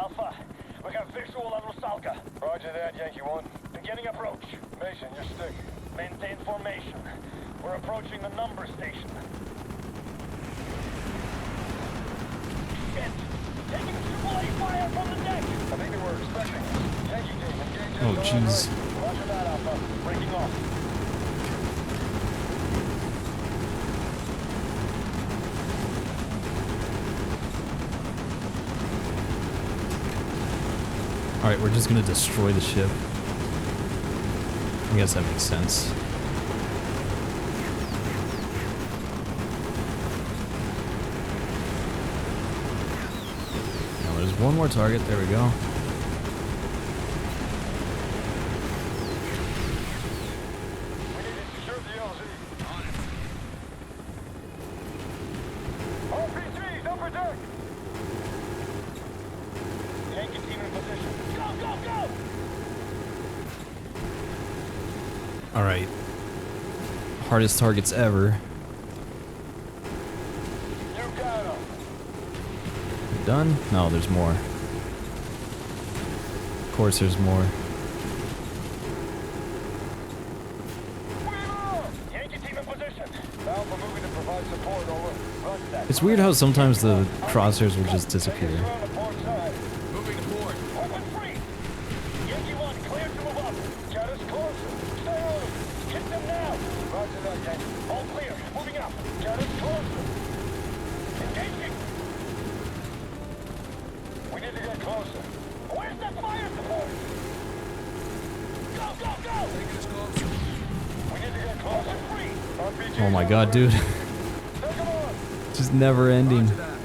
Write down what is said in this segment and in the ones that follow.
Alpha. We have visual on Rusalka. Roger that, Yankee 1. Beginning approach. Mason, you're stick. Maintain formation. We're approaching the number station. Shit! Taking triple A fire from the deck! I think they were expecting us. Yankee team, engage. Oh, jeez. Roger that, Alpha. Breaking off. Alright, we're just gonna destroy the ship. I guess that makes sense. Now there's one more target, there we go. We need to secure the LZ. On it. RPGs, upper deck. Yankee team in position. Go, go, go! Alright. Hardest targets ever. You got him. Done? No, there's more. Of course there's more. Yankee team in position. Alpha moving to provide support, over. Roger that. It's weird how sometimes the crosshairs will just disappear. We're on the port side. Moving to port. Weapon free. Yankee 1, clear to move up. Get us closer. Stay on them. Hit them now. Roger that, Yankee. All clear. Moving up. Get us closer. Engaging. We need to get closer. Where's that fire support? Go, go, go! Taking us closer. We need to get closer. Free. RPG. Oh my god, dude. Take them on. Just never ending. Roger that.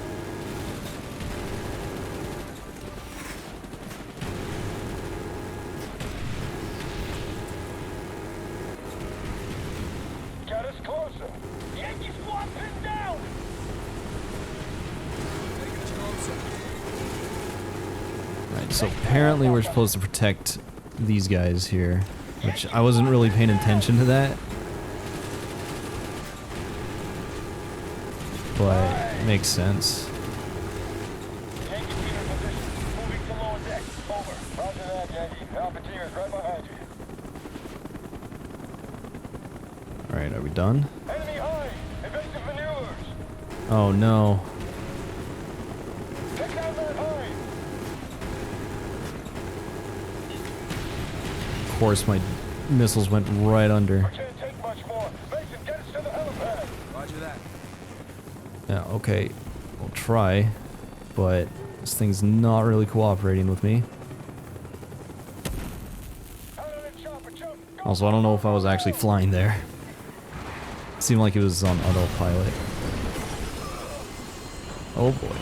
Get us closer. Yankee squad pinned down. Taking us closer. Right, so apparently we're supposed to protect these guys here, which I wasn't really paying attention to that. But it makes sense. Yankee team in position. Moving to lower deck. Over. Roger that, Yankee. Alpha team is right behind you. Alright, are we done? Enemy high. Evasive maneuvers. Oh no. Take down that high. Of course my missiles went right under. Can't take much more. Mason, get us to the helipad. Roger that. Yeah, okay. We'll try. But this thing's not really cooperating with me. Also, I don't know if I was actually flying there. Seemed like it was on autopilot. Oh boy.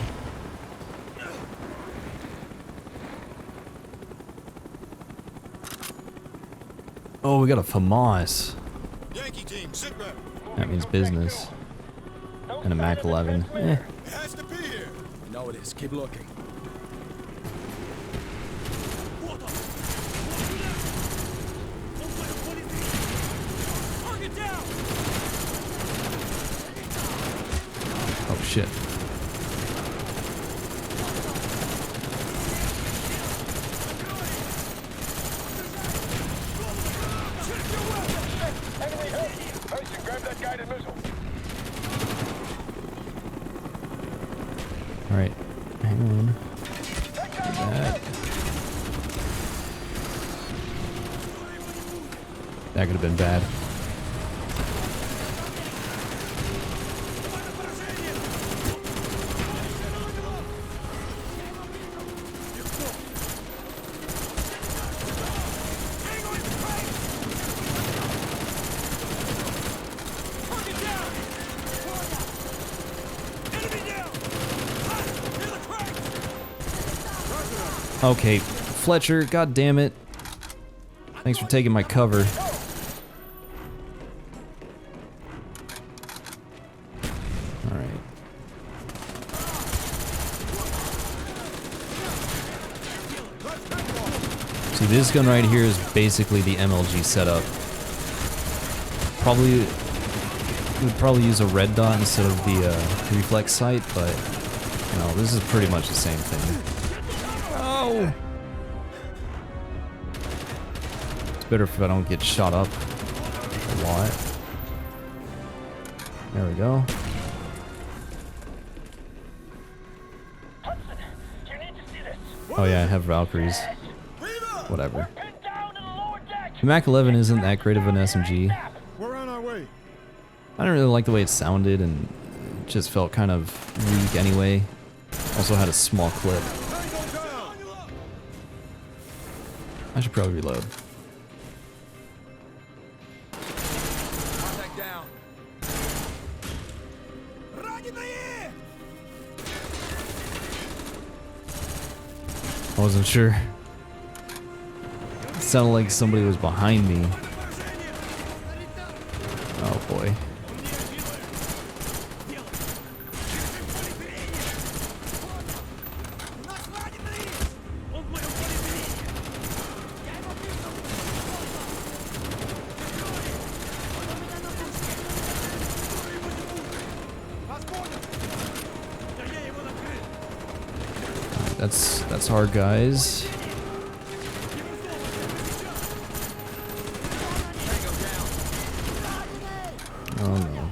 Oh, we got a FAMAS. Yankee team, sit rep. That means business. And a Mac 11. Eh. It has to be here. No, it is. Keep looking. Oh shit. Enemy hit. Mason, grab that guided missile. Alright. Hang on. That. That could have been bad. Okay, Fletcher, god damn it. Thanks for taking my cover. Alright. See, this gun right here is basically the MLG setup. Probably would probably use a red dot instead of the reflex sight, but you know, this is pretty much the same thing. better if I don't get shot up a lot. There we go. Hudson, you need to see this. Oh yeah, I have Valkyries. Whatever. Pinned down in the lower deck. The Mac 11 isn't that great of an SMG. We're on our way. I didn't really like the way it sounded, and it just felt kind of weak anyway. Also had a small clip. I should probably reload. Contact down. I wasn't sure. It sounded like somebody was behind me. Oh boy. That's hard, guys. Oh no.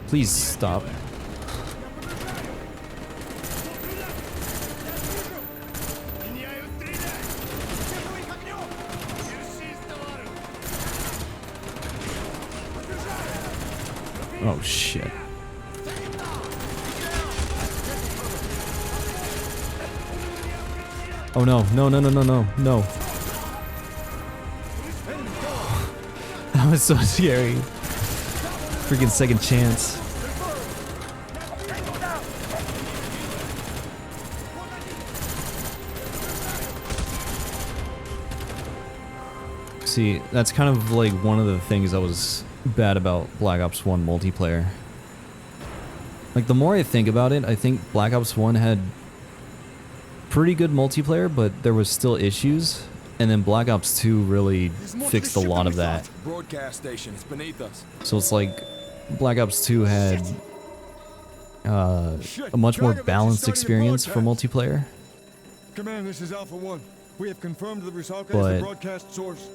Please stop. Oh shit. Oh no, no, no, no, no, no, no. That was so scary. Freaking second chance. See, that's kind of like one of the things that was bad about Black Ops 1 multiplayer. Like, the more I think about it, I think Black Ops 1 had pretty good multiplayer, but there was still issues. And then Black Ops 2 really fixed a lot of that. Broadcast station, it's beneath us. So it's like Black Ops 2 had a much more balanced experience for multiplayer. Command, this is Alpha 1. We have confirmed the Rusalka is But the broadcast source.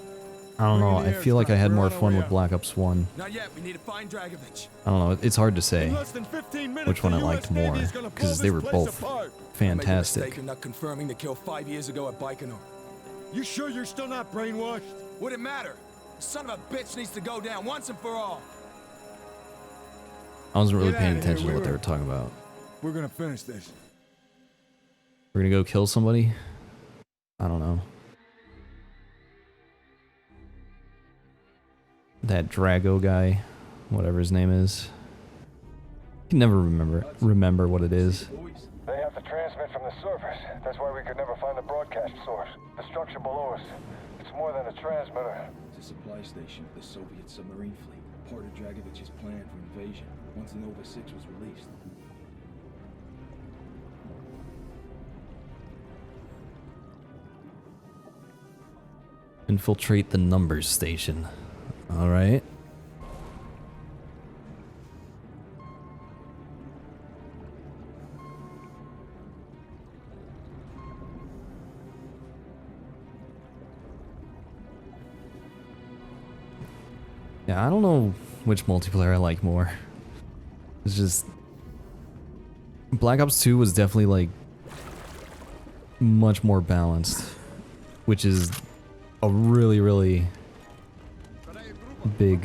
I don't know, I feel like I had more fun with Black Ops 1. Not yet, we need to find Dragovich. I don't know, it's hard to say In less than 15 minutes, which one I the liked US Navy more, is gonna pull because they this were place both apart. I made a fantastic. mistake in not confirming the kill 5 years ago at Baikonur. You sure you're still not brainwashed? Would it matter? The son of a bitch needs to go down once and for all. I wasn't really Get paying outta here, attention to what they Weaver. were talking about. We're gonna finish this. We're gonna go kill somebody? I don't know. That Drago guy, whatever his name is. I can never remember what it is. They have to transmit from the surface. That's why we could never find the broadcast source. The structure below us. It's more than a transmitter. It's a supply station for the Soviet submarine fleet, part of Dragovich's plan for invasion, once the Nova 6 was released. Infiltrate the numbers station. Alright. Yeah, I don't know which multiplayer I like more. It's just... Black Ops 2 was definitely, like, much more balanced. Which is a really, really big,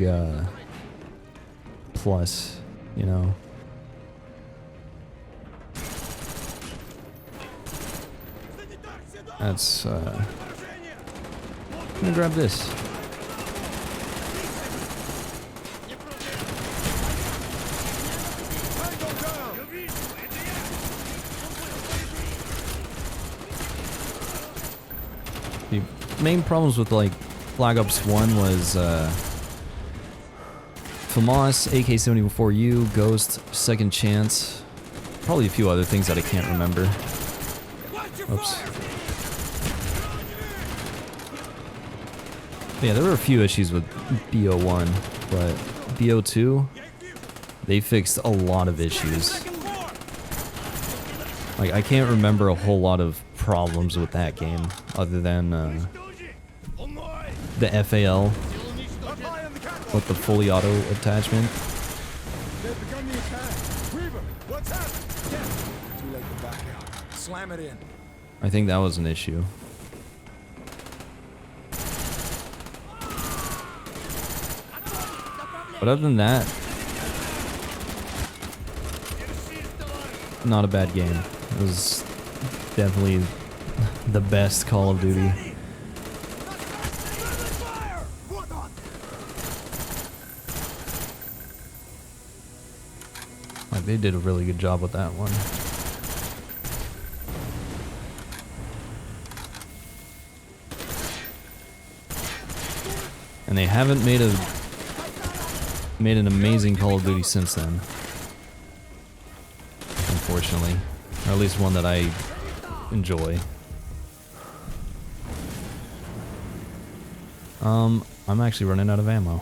plus, you know? That's, I'm gonna grab this. The main problems with, like, Black Ops 1 was, FAMAS, AK-74U, Ghost, Second Chance, probably a few other things that I can't remember. Oops. Yeah, there were a few issues with BO1, but BO2, they fixed a lot of issues. Like, I can't remember a whole lot of problems with that game, other than the FAL with the fully auto attachment. They've begun the attack. Weaver, what's happened? Yeah. Too late to back out. Slam it in. I think that was an issue. But other than that, not a bad game. It was definitely the best Call of Duty. Like, they did a really good job with that one. And they haven't made an amazing Call of Duty since then. Unfortunately. Or at least one that I enjoy. I'm actually running out of ammo.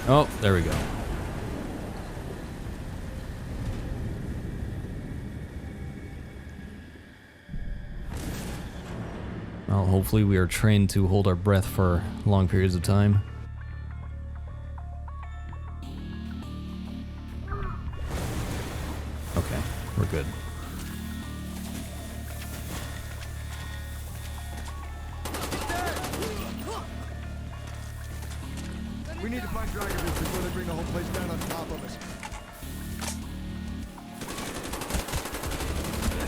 Oh, there we go. Well, hopefully we are trained to hold our breath for long periods of time. Okay, we're good. We need to find Dragovich before they bring the whole place down on top of us.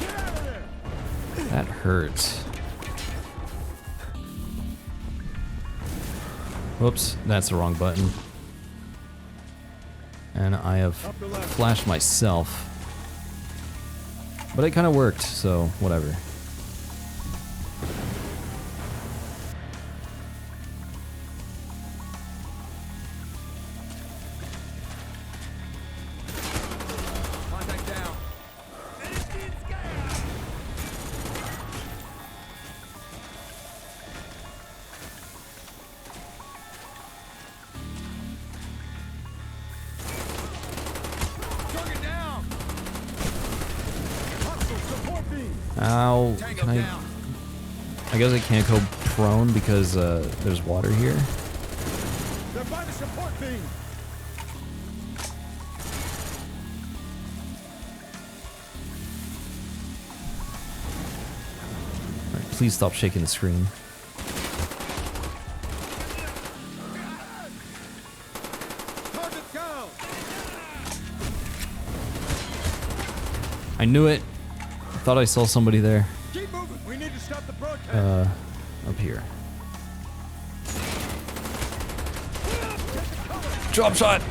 Get out of there! That hurts. Whoops, that's the wrong button. And I have flashed myself. But it kind of worked, so whatever. Contact down. Target down. Hostile support beam. Ow, Tango can I... down. I guess I can't go prone because there's water here. They're by the support beam. Alright, please stop shaking the screen. Target down. I knew it. Thought I saw somebody there. Keep moving. We need to stop the broadcast. Up here. Drop shot!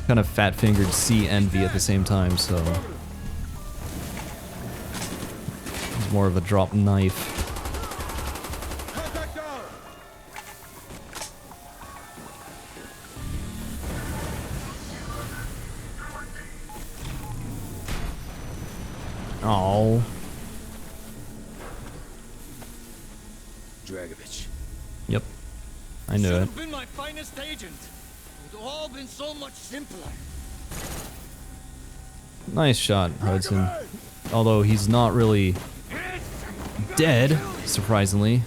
Kind of fat-fingered C and V at the same time, so... It's more of a drop knife. Contact down. Oh. Dragovich. Yep. I knew it. Have been my finest agent. It would all been so much simpler. Nice shot, Hudson. Although he's not really dead, surprisingly.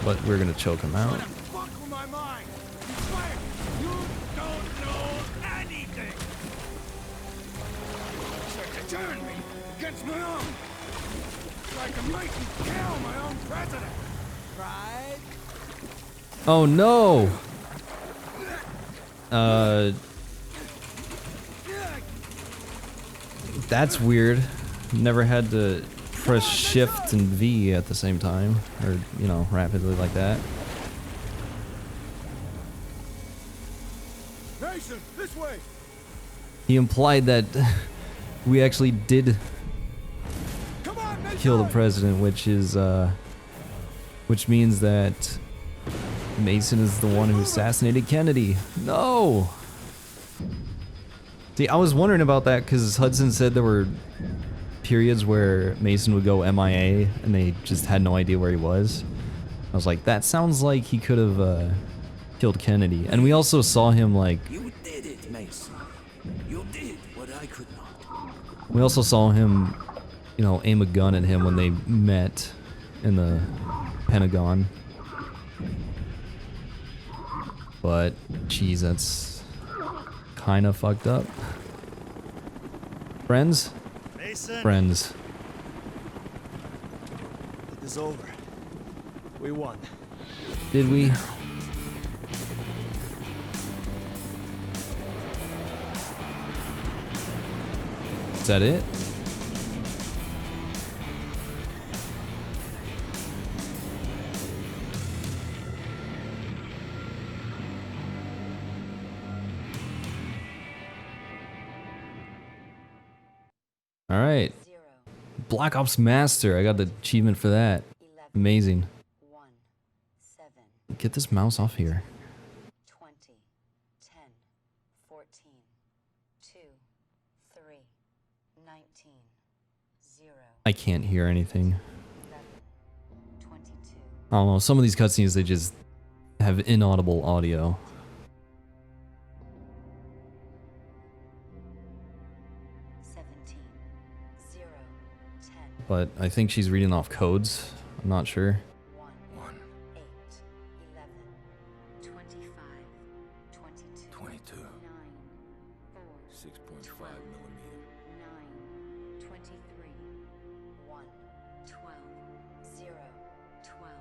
But we're gonna choke him out. Fuck with my mind. You swear you don't know anything. Trying to turn me against my own. Like I'm making kill my own president. Right? Oh no! That's weird. Never had to press shift and V at the same time. Or, you know, rapidly like that. Mason, this way. He implied that we actually did Come on, Mason. kill the president, which is, which means that Mason is the one who assassinated Kennedy. No! See, I was wondering about that because Hudson said there were periods where Mason would go MIA and they just had no idea where he was. I was like, that sounds like he could have killed Kennedy. And we also saw him like... You did it, Mason. You did what I could not. We also saw him, you know, aim a gun at him when they met in the Pentagon. But, geez, that's kind of fucked up. Friends? Mason, Friends. it is over. We won. Did we? Is that it? All right. Black Ops Master. I got the achievement for that. Amazing. Get this mouse off here. 20, 10, 14, 2, 3, 19, 0. I can't hear anything. 11, 22, I don't know. Some of these cutscenes, they just have inaudible audio. 17, 0, 10, But I think she's reading off codes. I'm not sure. 1, 8, 11, 25, 22, 22. 9, 4, 6.5 12, millimeter. 9, 23, 1, 12, 0, 12,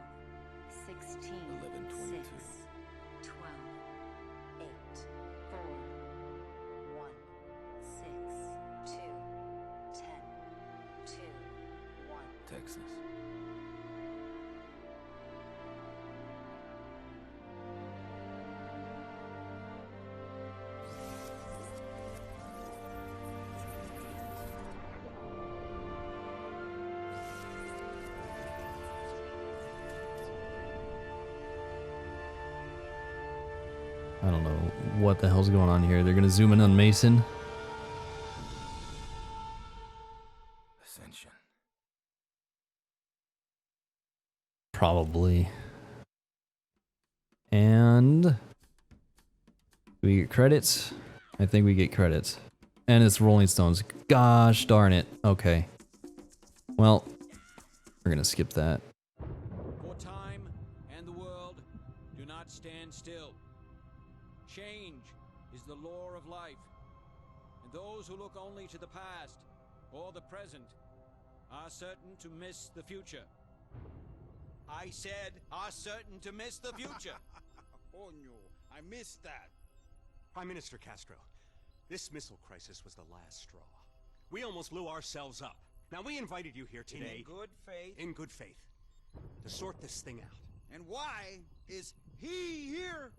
16, 11, 6, 22. 12, 8, 4, 1, 6, 2, 10, 2, 1. Texas. I don't know what the hell's going on here. They're gonna zoom in on Mason. Ascension. Probably. And do we get credits? I think we get credits. And it's Rolling Stones. Gosh darn it. Okay. Well, we're gonna skip that. For time and the world do not stand still. Change is the law of life, and those who look only to the past or the present are certain to miss the future. I said are certain to miss the future. Oh no, I missed that. Prime Minister Castro, this missile crisis was the last straw. We almost blew ourselves up. Now, we invited you here today... In good faith. In good faith. To sort this thing out. And why is he here?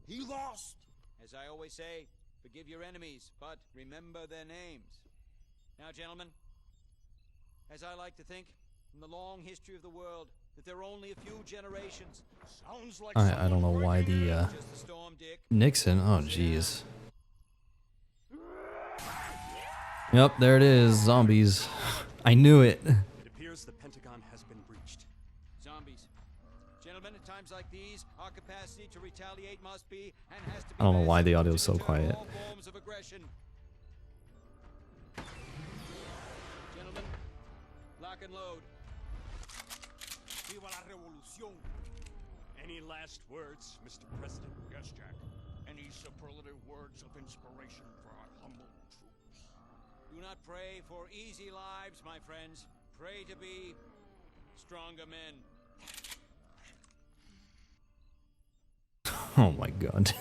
He lost. As I always say, forgive your enemies, but remember their names. Now, gentlemen, as I like to think, in the long history of the world, that there are only a few generations. Sounds like I don't know why the Just the storm, Dick. Nixon. Oh jeez. Yep, there it is. Zombies. I knew it. It appears the Pentagon has been breached. Zombies. Gentlemen, at times like these, our capacity to retaliate must be and has to be I don't know why the massive audio is to so deter quiet. all forms of aggression. Gentlemen, lock and load. Viva la revolución. Any last words, Mr. President? Yes, Jack. Any superlative words of inspiration for our humble troops? Do not pray for easy lives, my friends. Pray to be stronger men. Oh my god.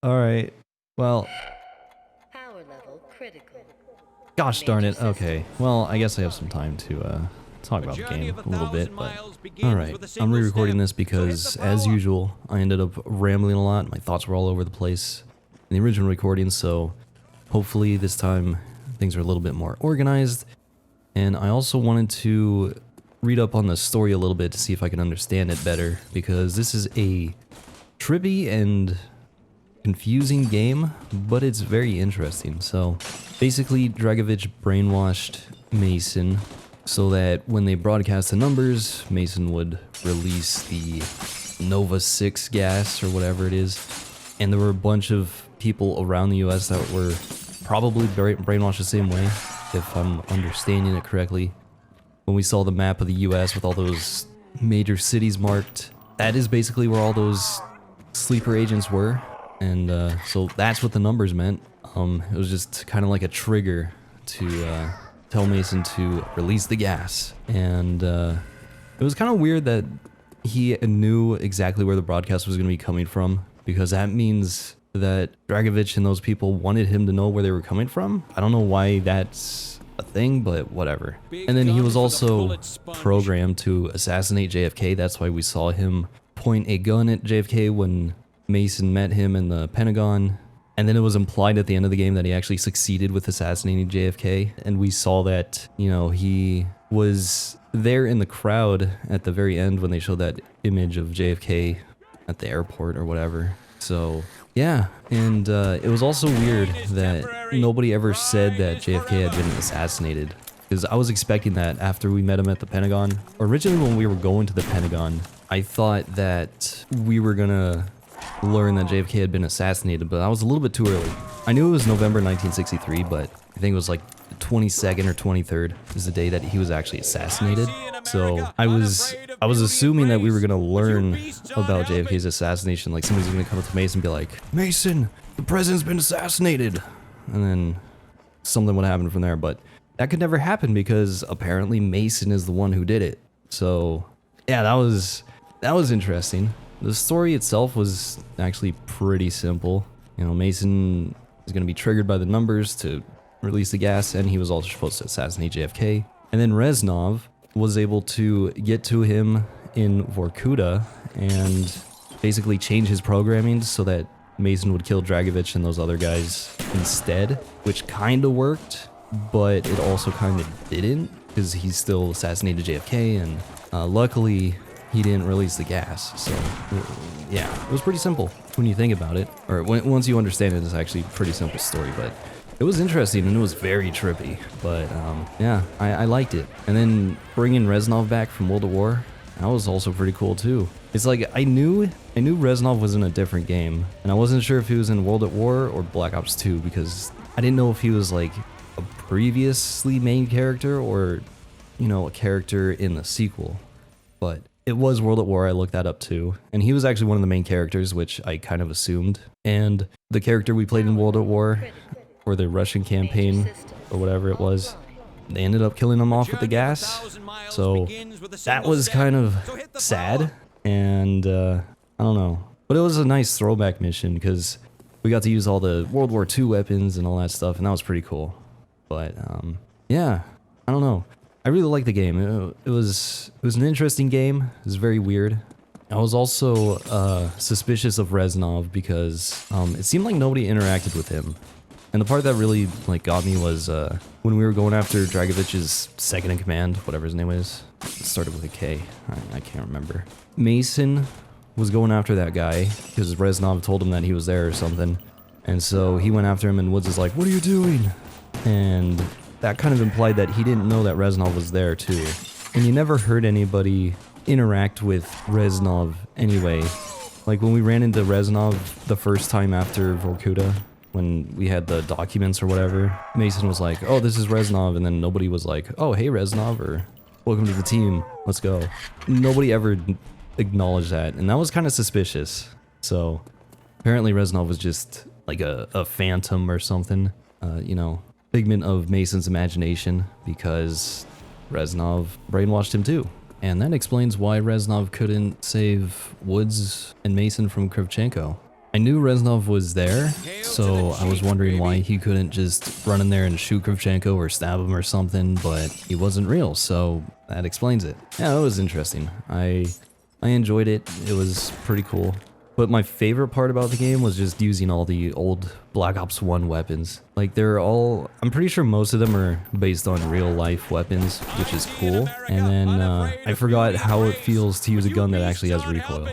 Alright. Well, Power level critical. gosh darn it. Okay. Well, I guess I have some time to talk about the journey game of a little 1,000 bit, but miles begins alright. with a I'm single re-recording step. this So hit because, the as power. usual, I ended up rambling a lot. My thoughts were all over the place in the original recording, so hopefully this time things are a little bit more organized. And I also wanted to read up on the story a little bit to see if I can understand it better, because this is a trippy and confusing game, but it's very interesting. So basically, Dragovich brainwashed Mason so that when they broadcast the numbers, Mason would release the Nova 6 gas or whatever it is. And there were a bunch of people around the US that were probably brainwashed the same way, if I'm understanding it correctly. When we saw the map of the US with all those major cities marked, that is basically where all those sleeper agents were. And so that's what the numbers meant. It was just kind of like a trigger to tell Mason to release the gas. And it was kind of weird that he knew exactly where the broadcast was going to be coming from, because that means that Dragovich and those people wanted him to know where they were coming from. I don't know why that's a thing, but whatever. And then he was also programmed to assassinate JFK. That's why we saw him point a gun at JFK when Mason met him in the Pentagon. And then it was implied at the end of the game that he actually succeeded with assassinating JFK. And we saw that, you know, he was there in the crowd at the very end when they showed that image of JFK at the airport or whatever. So yeah, and it was also weird that nobody ever said that JFK had been assassinated, because I was expecting that after we met him at the Pentagon. Originally when we were going to the Pentagon, I thought that we were gonna learn that JFK had been assassinated, but I was a little bit too early. I knew it was November 1963, but I think it was like the 22nd or 23rd is the day that he was actually assassinated. So I was assuming that we were gonna learn about JFK's assassination. Like somebody's gonna come up to Mason and be like, "Mason, the president's been assassinated," and then something would happen from there. But that could never happen because apparently Mason is the one who did it. So yeah, that was interesting. The story itself was actually pretty simple. You know, Mason is gonna be triggered by the numbers to release the gas, and he was also supposed to assassinate JFK. And then Reznov was able to get to him in Vorkuta and basically change his programming so that Mason would kill Dragovich and those other guys instead, which kind of worked, but it also kind of didn't, because he still assassinated JFK, and luckily he didn't release the gas. So yeah, it was pretty simple when you think about it, or once you understand it, it's actually a pretty simple story. But it was interesting and it was very trippy, but yeah, I liked it. And then bringing Reznov back from World at War, that was also pretty cool too. It's like I knew Reznov was in a different game, and I wasn't sure if he was in World at War or Black Ops 2, because I didn't know if he was like a previously main character or, you know, a character in the sequel. But it was World at War, I looked that up too, and he was actually one of the main characters, which I kind of assumed. And the character we played in World at War, or the Russian campaign, or whatever it was, they ended up killing him off with the gas. So that was kind of sad, and I don't know. But it was a nice throwback mission, because we got to use all the World War II weapons and all that stuff, and that was pretty cool. But yeah, I don't know. I really liked the game. It was an interesting game. It was very weird. I was also suspicious of Reznov because it seemed like nobody interacted with him. And the part that really like got me was when we were going after Dragovich's second in command, whatever his name is. It started with a K. I can't remember. Mason was going after that guy because Reznov told him that he was there or something. And so he went after him, and Woods is like, "What are you doing?" And that kind of implied that he didn't know that Reznov was there too. And you never heard anybody interact with Reznov anyway. Like when we ran into Reznov the first time after Vorkuta, when we had the documents or whatever, Mason was like, "Oh, this is Reznov," and then nobody was like, "Oh, hey Reznov," or "Welcome to the team, let's go." Nobody ever acknowledged that, and that was kind of suspicious. So apparently Reznov was just like a phantom or something, you know, figment of Mason's imagination, because Reznov brainwashed him too. And that explains why Reznov couldn't save Woods and Mason from Kravchenko. I knew Reznov was there, so I was wondering why he couldn't just run in there and shoot Kravchenko or stab him or something, but he wasn't real, so that explains it. Yeah, it was interesting. I enjoyed it. It was pretty cool. But my favorite part about the game was just using all the old Black Ops 1 weapons. Like they're all, I'm pretty sure most of them are based on real life weapons, which is cool. And then I forgot how it feels to use a gun that actually has recoil.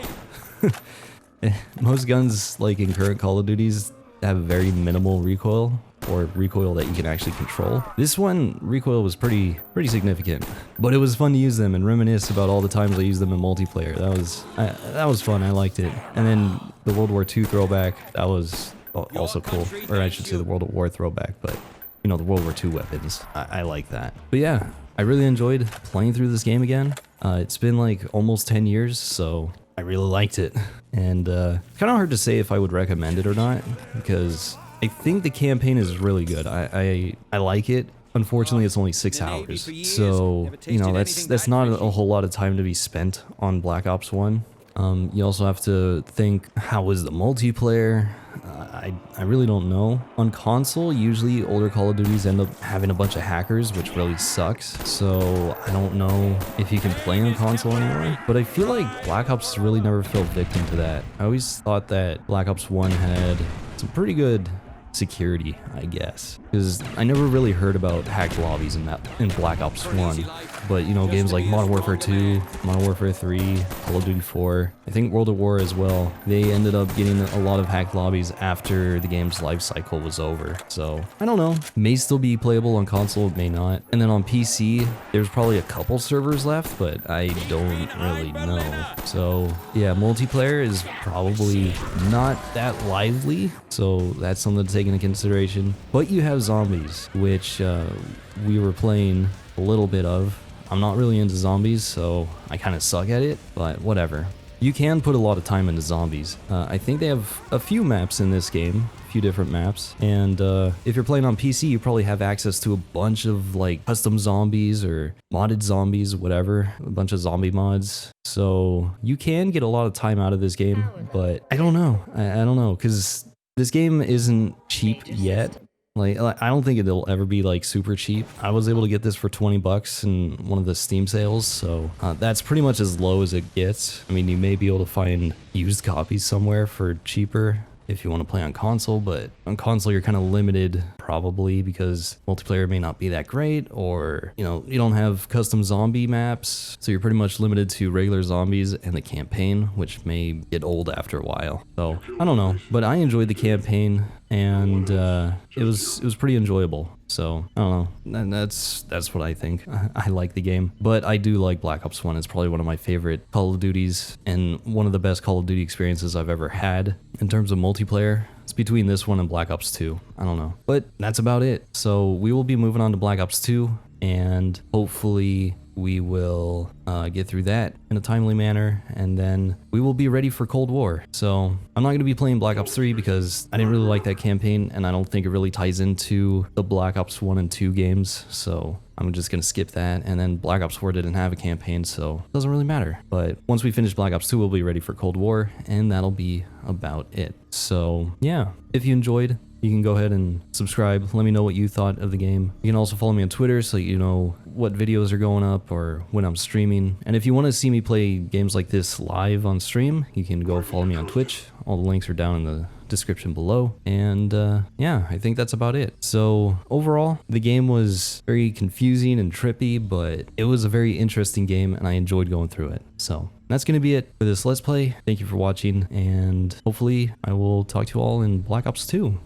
Most guns, like in current Call of Duties, have very minimal recoil, or recoil that you can actually control. This one, recoil was pretty significant, but it was fun to use them and reminisce about all the times I used them in multiplayer. That was fun. I liked it. And then the World War II throwback, that was also cool, or I should say the World War throwback, but you know, the World War II weapons. I like that. But yeah, I really enjoyed playing through this game again. It's been like almost 10 years, so I really liked it. And kind of hard to say if I would recommend it or not, because I think the campaign is really good. I like it. Unfortunately, it's only 6 hours, so you know, that's not a whole lot of time to be spent on Black Ops 1. You also have to think, how is the multiplayer? I really don't know. On console, usually older Call of Duties end up having a bunch of hackers, which really sucks. So I don't know if you can play on console anymore. But I feel like Black Ops really never fell victim to that. I always thought that Black Ops 1 had some pretty good security, I guess, because I never really heard about hacked lobbies in Black Ops 1, but you know, games like Modern Warfare 2, Modern Warfare 3, Call of Duty 4, I think World at War as well, they ended up getting a lot of hacked lobbies after the game's life cycle was over. So I don't know, may still be playable on console, it may not. And then on PC, there's probably a couple servers left, but I don't really know. So yeah, multiplayer is probably not that lively, so that's something to take into consideration. But you have zombies, which we were playing a little bit of. I'm not really into zombies, so I kind of suck at it, but whatever. You can put a lot of time into zombies. I think they have a few maps in this game, a few different maps, and if you're playing on PC, you probably have access to a bunch of like custom zombies or modded zombies, whatever, a bunch of zombie mods. So you can get a lot of time out of this game, but I don't know. I don't know, because this game isn't cheap yet. Like, I don't think it'll ever be like super cheap. I was able to get this for 20 bucks in one of the Steam sales, so that's pretty much as low as it gets. I mean, you may be able to find used copies somewhere for cheaper if you want to play on console, but on console you're kind of limited probably because multiplayer may not be that great, or you know, you don't have custom zombie maps, so you're pretty much limited to regular zombies and the campaign, which may get old after a while. So I don't know, but I enjoyed the campaign, and it was pretty enjoyable. So I don't know, and that's what I think. I like the game, but I do like Black Ops 1. It's probably one of my favorite Call of Duties and one of the best Call of Duty experiences I've ever had in terms of multiplayer. It's between this one and Black Ops 2. I don't know, but that's about it. So we will be moving on to Black Ops 2, and hopefully we will get through that in a timely manner, and then we will be ready for Cold War. So I'm not going to be playing Black Ops 3 because I didn't really like that campaign, and I don't think it really ties into the Black Ops 1 and 2 games, so I'm just going to skip that. And then Black Ops 4 didn't have a campaign, so it doesn't really matter. But once we finish Black Ops 2, we'll be ready for Cold War, and that'll be about it. So yeah, if you enjoyed, you can go ahead and subscribe. Let me know what you thought of the game. You can also follow me on Twitter so you know what videos are going up or when I'm streaming. And if you want to see me play games like this live on stream, you can go follow me on Twitch. All the links are down in the description below. And yeah, I think that's about it. So overall, the game was very confusing and trippy, but it was a very interesting game and I enjoyed going through it. So that's going to be it for this Let's Play. Thank you for watching, and hopefully I will talk to you all in Black Ops 2.